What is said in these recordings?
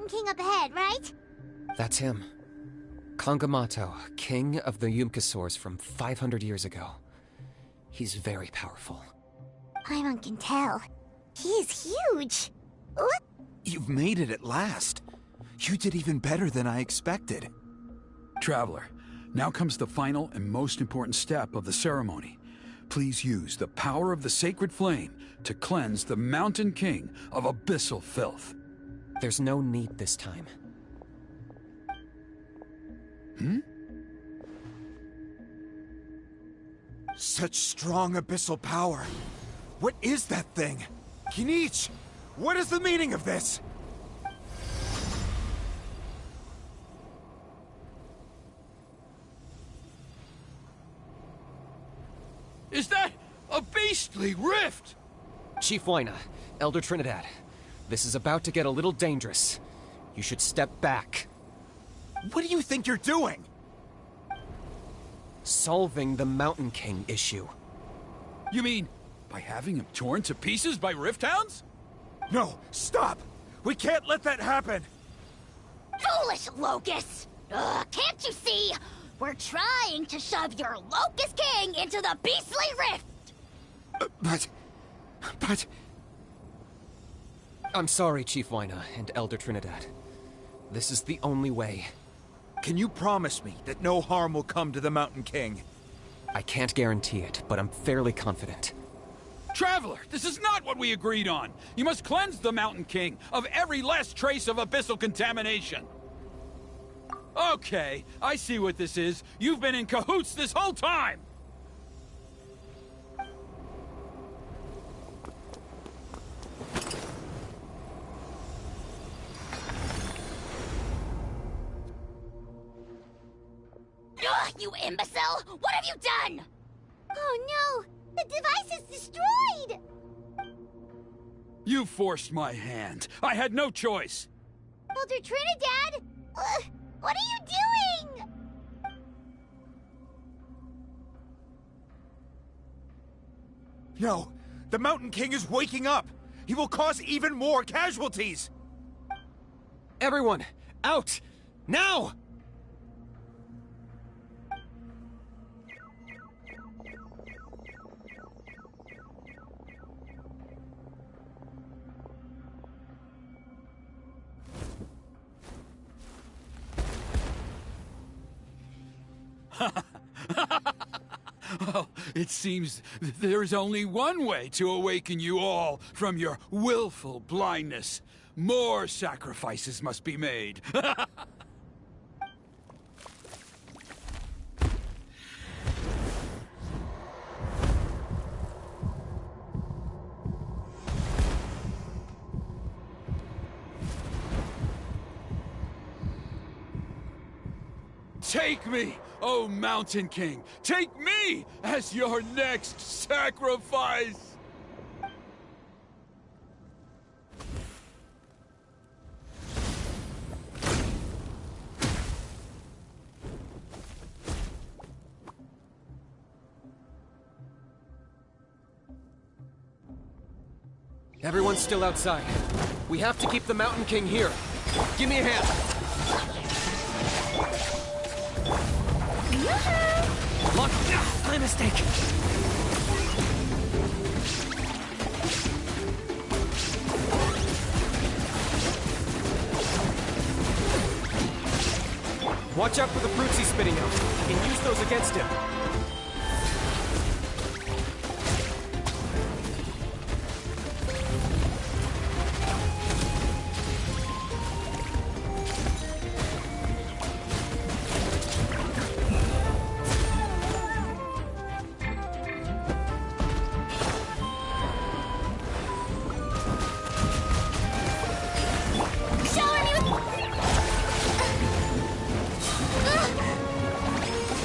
Mountain King up ahead, right? That's him. Kangamato, king of the Yumkasaurs from 500 years ago. He's very powerful. Paimon can tell. He is huge. Look! You've made it at last. You did even better than I expected. Traveler, now comes the final and most important step of the ceremony. Please use the power of the sacred flame to cleanse the Mountain King of abyssal filth. There's no need this time. Such strong abyssal power. What is that thing? Kinich, what is the meaning of this? Is that a beastly rift? Chief Waina, Elder Trinidad, this is about to get a little dangerous. You should step back. What do you think you're doing? Solving the Mountain King issue. You mean by having him torn to pieces by rift hounds? No, stop! We can't let that happen! Foolish Locust! Can't you see? We're trying to shove your Locust King into the beastly rift! But... I'm sorry, Chief Waina and Elder Trinidad. This is the only way. Can you promise me that no harm will come to the Mountain King? I can't guarantee it, but I'm fairly confident. Traveler, this is not what we agreed on. You must cleanse the Mountain King of every last trace of abyssal contamination. Okay, I see what this is. You've been in cahoots this whole time! Ugh, you imbecile! What have you done? Oh no! The device is destroyed! You forced my hand. I had no choice. Elder Trinidad! What are you doing? No, the Mountain King is waking up! He will cause even more casualties! Everyone, out! Now! Well, it seems there is only one way to awaken you all from your willful blindness. More sacrifices must be made. Take me, O Mountain King! Take me as your next sacrifice! Everyone's still outside. We have to keep the Mountain King here. Give me a hand. Look! My mistake! Watch out for the fruits he's spitting out. You can use those against him.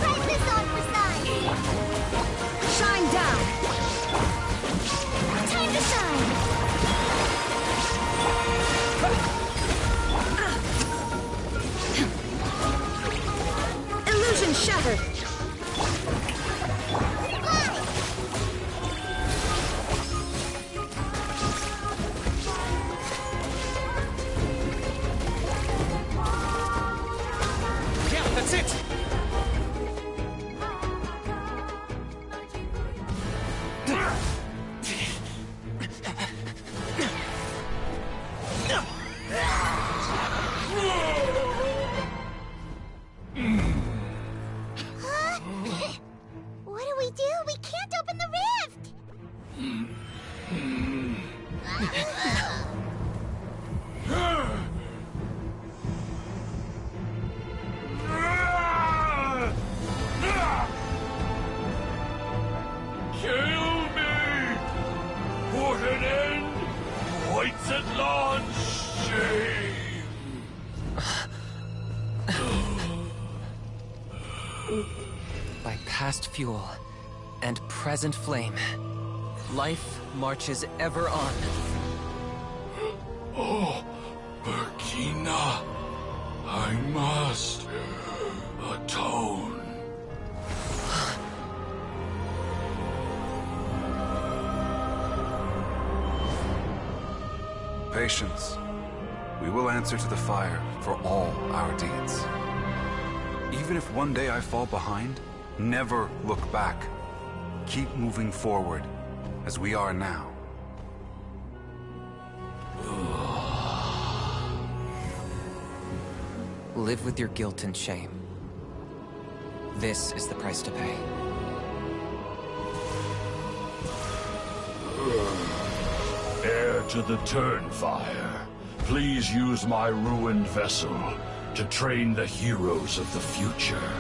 Right this on for some! past fuel and present flame. Life marches ever on. Oh, Burkina, I must atone. Patience. We will answer to the fire for all our deeds. Even if one day I fall behind, never look back. Keep moving forward, as we are now. Live with your guilt and shame. This is the price to pay. Heir to the Turnfire, please use my ruined vessel to train the heroes of the future.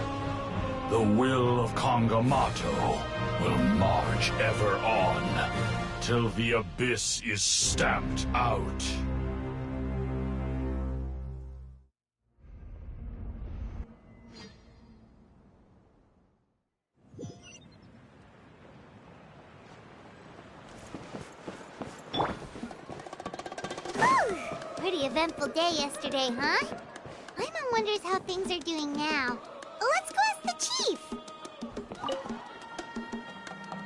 The will of Kangamato will march ever on, till the abyss is stamped out. Pretty eventful day yesterday, huh? Paimon wonders how things are doing now. Let's go ask the chief!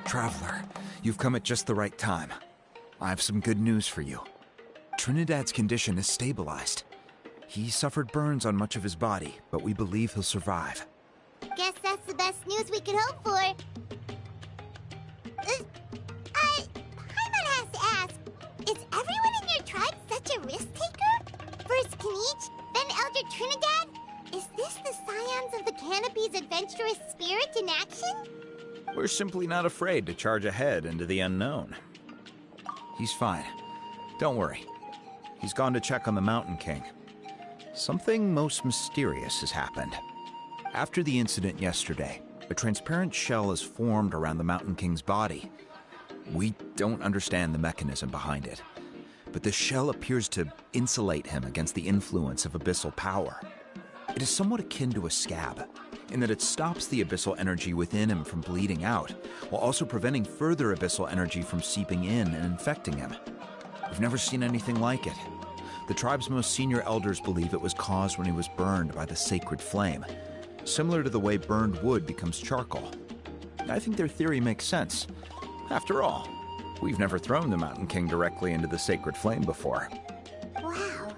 Traveler, you've come at just the right time. I have some good news for you. Trinidad's condition is stabilized. He suffered burns on much of his body, but we believe he'll survive. Guess that's the best news we could hope for. Paimon has to ask, is everyone in your tribe such a risk-taker? First Kinich, then Elder Trinidad? Is this the Scions of the Canopy's adventurous spirit in action? We're simply not afraid to charge ahead into the unknown. He's fine. Don't worry. He's gone to check on the Mountain King. Something most mysterious has happened. After the incident yesterday, a transparent shell is formed around the Mountain King's body. We don't understand the mechanism behind it, but the shell appears to insulate him against the influence of abyssal power. It is somewhat akin to a scab, in that it stops the abyssal energy within him from bleeding out, while also preventing further abyssal energy from seeping in and infecting him. We've never seen anything like it. The tribe's most senior elders believe it was caused when he was burned by the sacred flame, similar to the way burned wood becomes charcoal. I think their theory makes sense. After all, we've never thrown the Mountain King directly into the sacred flame before. Wow.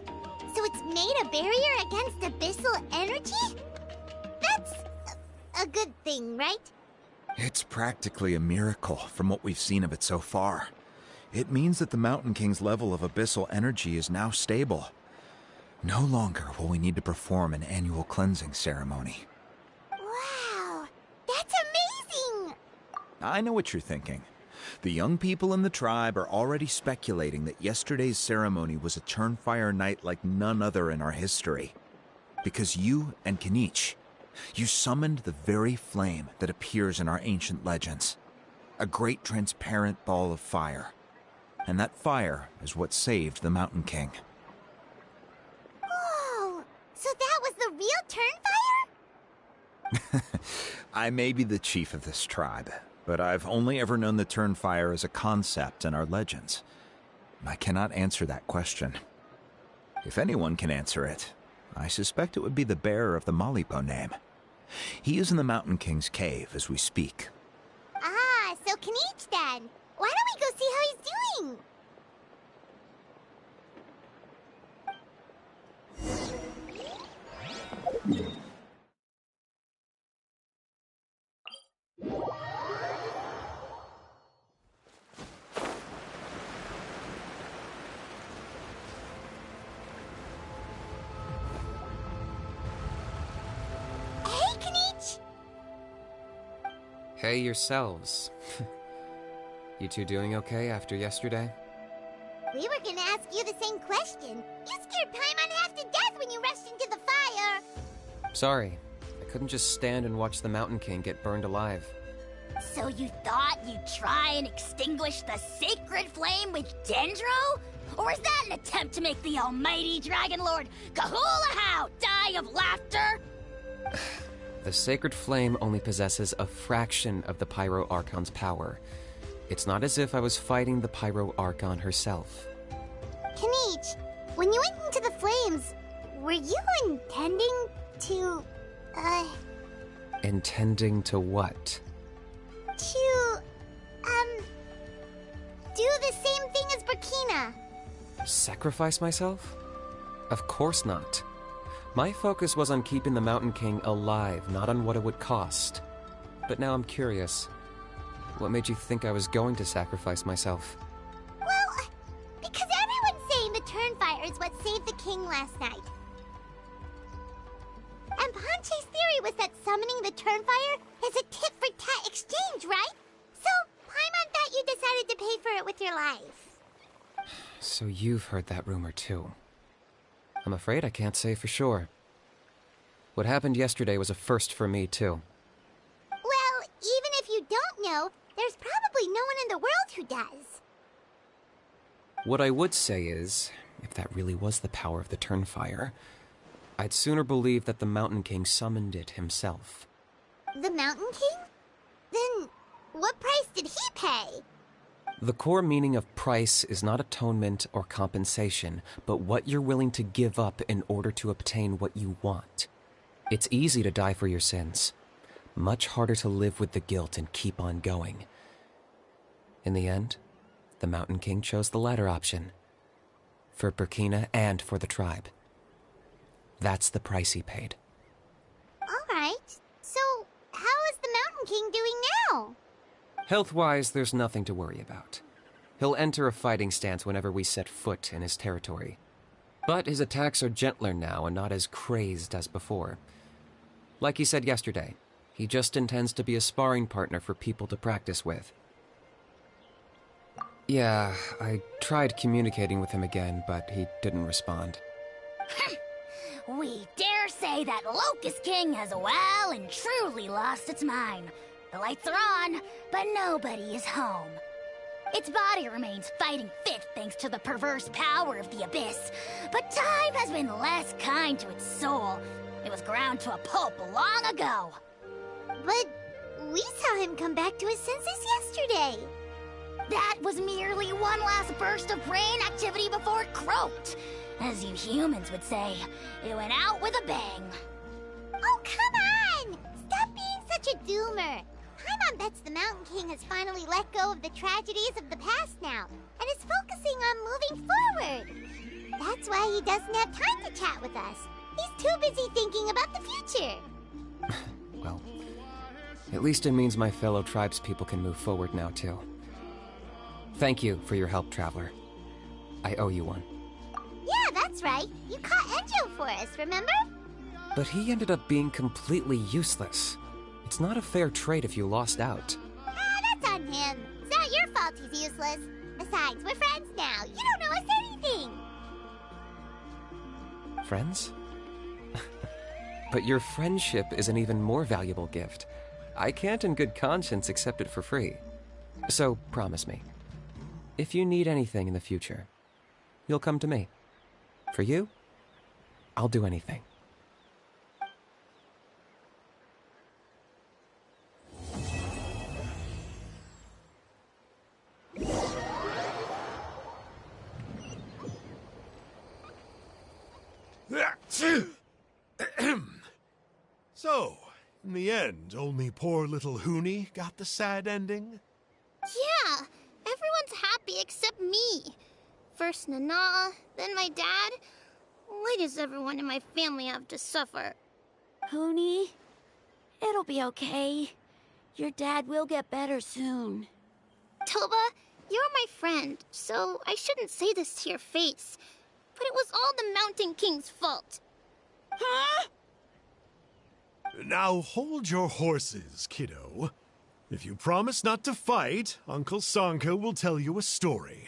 So it's made a barrier against abyssal energy? That's a good thing, right? It's practically a miracle from what we've seen of it so far. It means that the Mountain King's level of abyssal energy is now stable. No longer will we need to perform an annual cleansing ceremony. Wow, that's amazing! I know what you're thinking. The young people in the tribe are already speculating that yesterday's ceremony was a Turnfire night like none other in our history. Because you and Kinich, you summoned the very flame that appears in our ancient legends. A great transparent ball of fire. And that fire is what saved the Mountain King. Whoa! So that was the real Turnfire? I may be the chief of this tribe, but I've only ever known the Turnfire as a concept in our legends. I cannot answer that question. If anyone can answer it, I suspect it would be the bearer of the Malipo name. He is in the Mountain King's cave as we speak. Ah, so Kinich then. Why don't we go see how he's doing? Hey, Kinich! Hey yourselves. You two doing okay after yesterday? We were gonna ask you the same question. You scared Paimon half to death when you rushed into the fire. Sorry. I couldn't just stand and watch the Mountain King get burned alive. So you thought you'd try and extinguish the sacred flame with Dendro? Or is that an attempt to make the almighty Dragon Lord Kahulahau die of laughter? The Sacred Flame only possesses a fraction of the Pyro Archon's power. It's not as if I was fighting the Pyro Archon herself. Kanichi, when you went into the flames, were you intending to, Intending to what? to, do the same thing as Burkina? Sacrifice myself? Of course not. My focus was on keeping the Mountain King alive, not on what it would cost. But now I'm curious. What made you think I was going to sacrifice myself? Well, because everyone's saying the Turnfire is what saved the king last night. And Ponche's theory was that summoning the Turnfire is a tit-for-tat exchange, right? So, Paimon thought you decided to pay for it with your life. So you've heard that rumor too. I'm afraid I can't say for sure. What happened yesterday was a first for me too. Well, even if you don't know, there's probably no one in the world who does. What I would say is, if that really was the power of the Turnfire, I'd sooner believe that the Mountain King summoned it himself. The Mountain King? Then, what price did he pay? The core meaning of price is not atonement or compensation, but what you're willing to give up in order to obtain what you want. It's easy to die for your sins. Much harder to live with the guilt and keep on going. In the end, the Mountain King chose the latter option. For Burkina and for the tribe. That's the price he paid. Alright, so how is the Mountain King doing now? Health-wise, there's nothing to worry about. He'll enter a fighting stance whenever we set foot in his territory. But his attacks are gentler now and not as crazed as before. Like he said yesterday, he just intends to be a sparring partner for people to practice with. Yeah, I tried communicating with him again, but he didn't respond. We dare say that Locust King has well and truly lost its mind. The lights are on, but nobody is home. Its body remains fighting fit thanks to the perverse power of the Abyss, but time has been less kind to its soul. It was ground to a pulp long ago. But we saw him come back to his senses yesterday. That was merely one last burst of brain activity before it croaked. As you humans would say, it went out with a bang. Oh, come on! Stop being such a doomer. Paimon bets the Mountain King has finally let go of the tragedies of the past now, and is focusing on moving forward. That's why he doesn't have time to chat with us. He's too busy thinking about the future. Well, at least it means my fellow tribespeople can move forward now, too. Thank you for your help, Traveler. I owe you one. Yeah, that's right. You caught Enjo for us, remember? But he ended up being completely useless. It's not a fair trade if you lost out. Ah, that's on him. It's not your fault he's useless. Besides, we're friends now. You don't know us anything. Friends? But your friendship is an even more valuable gift. I can't in good conscience accept it for free. So, promise me. If you need anything in the future, you'll come to me. For you, I'll do anything. So, in the end, only poor little Hoonie got the sad ending? Yeah, everyone's happy except me. First Nana, then my dad. Why does everyone in my family have to suffer? Hoonie, it'll be okay. Your dad will get better soon. Toba, you're my friend, so I shouldn't say this to your face. But it was all the Mountain King's fault. Huh? Now hold your horses, kiddo. If you promise not to fight, Uncle Sanka will tell you a story.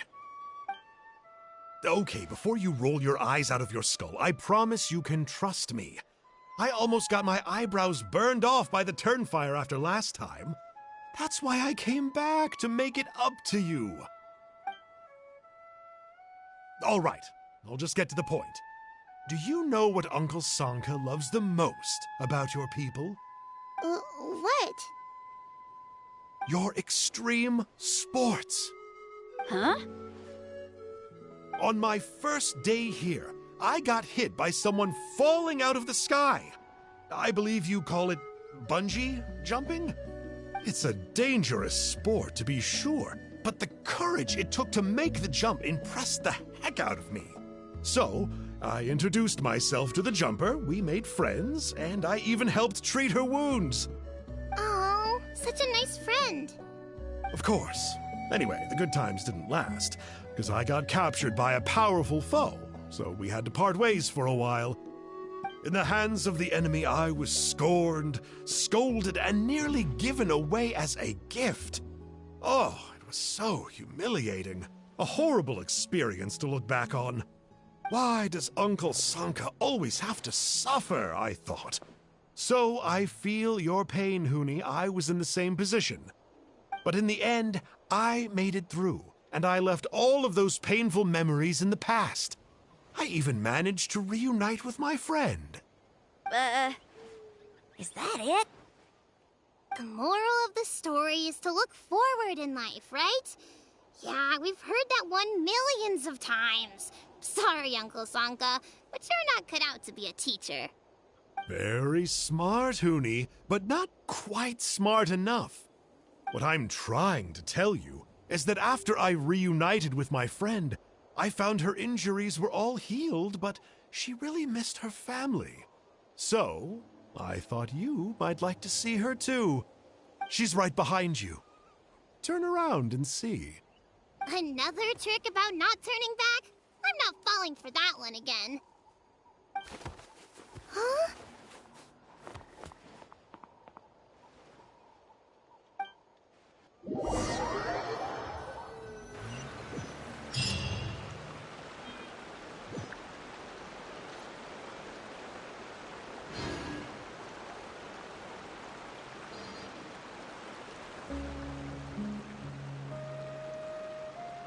Okay, before you roll your eyes out of your skull, I promise you can trust me. I almost got my eyebrows burned off by the Turnfire after last time. That's why I came back, to make it up to you. All right, I'll just get to the point. Do you know what Uncle Sanka loves the most about your people? What? Your extreme sports. Huh? On my first day here, I got hit by someone falling out of the sky. I believe you call it bungee jumping? It's a dangerous sport, to be sure, but the courage it took to make the jump impressed the heck out of me. So, I introduced myself to the jumper, we made friends, and I even helped treat her wounds. Oh, such a nice friend. Of course. Anyway, the good times didn't last, because I got captured by a powerful foe, so we had to part ways for a while. In the hands of the enemy, I was scorned, scolded, and nearly given away as a gift. Oh, it was so humiliating. A horrible experience to look back on. Why does Uncle Sanka always have to suffer, I thought. So I feel your pain, Huni. I was in the same position. But in the end, I made it through, and I left all of those painful memories in the past. I even managed to reunite with my friend. Is that it? The moral of the story is to look forward in life, right? Yeah, we've heard that one millions of times. Sorry, Uncle Sanka, but you're not cut out to be a teacher. Very smart, Huni, but not quite smart enough. What I'm trying to tell you is that after I reunited with my friend, I found her injuries were all healed, but she really missed her family. So, I thought you might like to see her too. She's right behind you. Turn around and see. Another trick about not turning back? I'm not falling for that one again.